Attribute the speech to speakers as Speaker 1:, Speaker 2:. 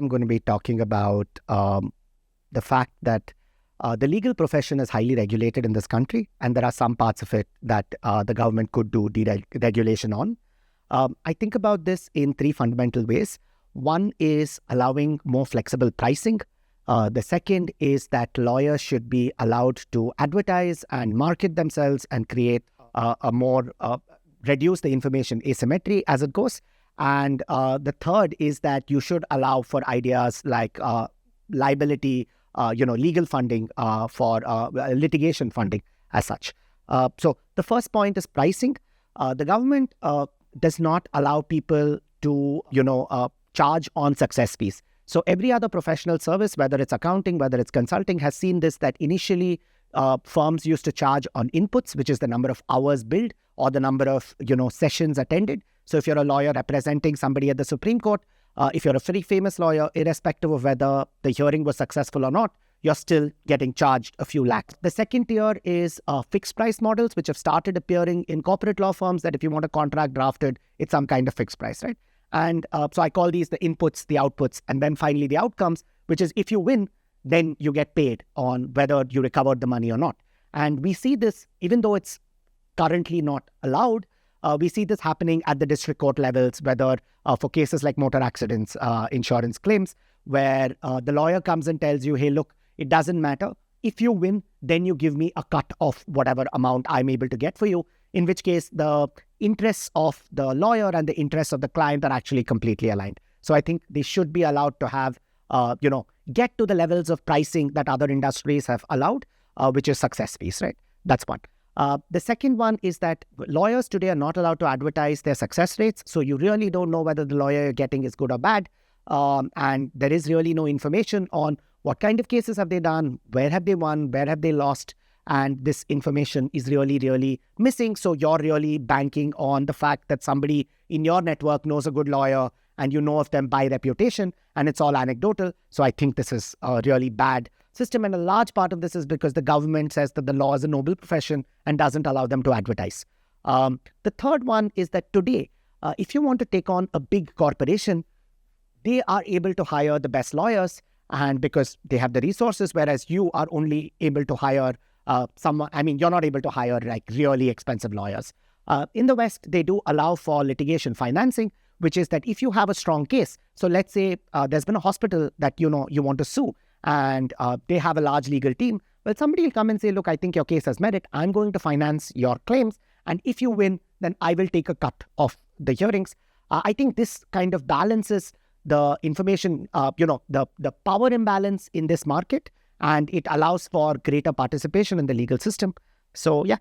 Speaker 1: I'm going to be talking about the fact that the legal profession is highly regulated in this country, and there are some parts of it that the government could do deregulation on. I think about this in three fundamental ways. One is allowing more flexible pricing. The second is that lawyers should be allowed to advertise and market themselves and create a more, reduce the information asymmetry as it goes. And the third is that you should allow for ideas like liability, legal funding for litigation funding as such. So the first point is pricing. The government does not allow people to, charge on success fees. So every other professional service, whether it's accounting, whether it's consulting, has seen this, that initially firms used to charge on inputs, which is the number of hours billed or the number of, sessions attended. So if you're a lawyer representing somebody at the Supreme Court, if you're a very famous lawyer, irrespective of whether the hearing was successful or not, you're still getting charged a few lakhs. The second tier is fixed price models, which have started appearing in corporate law firms, that if you want a contract drafted, it's some kind of fixed price, right? And so I call these the inputs, the outputs, and then finally the outcomes, which is if you win, then you get paid on whether you recovered the money or not. And we see this, even though it's currently not allowed, we see this happening at the district court levels, whether for cases like motor accidents, insurance claims, where the lawyer comes and tells you, hey, look, it doesn't matter. If you win, then you give me a cut of whatever amount I'm able to get for you, in which case the interests of the lawyer and the interests of the client are actually completely aligned. So I think they should be allowed to have, get to the levels of pricing that other industries have allowed, which is success fees, right? That's one. The second one is that lawyers today are not allowed to advertise their success rates. So you really don't know whether the lawyer you're getting is good or bad. And there is really no information on what kind of cases have they done, where have they won, where have they lost. And this information is really, really missing. So you're really banking on the fact that somebody in your network knows a good lawyer and you know of them by reputation, and it's all anecdotal. So I think this is a really bad system. And a large part of this is because the government says that the law is a noble profession and doesn't allow them to advertise. The third one is that today, if you want to take on a big corporation, they are able to hire the best lawyers, and because they have the resources, whereas you are only able to hire someone. I mean, you're not able to hire like really expensive lawyers. In the West, they do allow for litigation financing, which is that if you have a strong case, so let's say there's been a hospital that you want to sue, and they have a large legal team. Well, somebody will come and say, look, I think your case has merit. I'm going to finance your claims. And if you win, then I will take a cut of the hearings. I think this kind of balances the information, the power imbalance in this market, and it allows for greater participation in the legal system. So, yeah,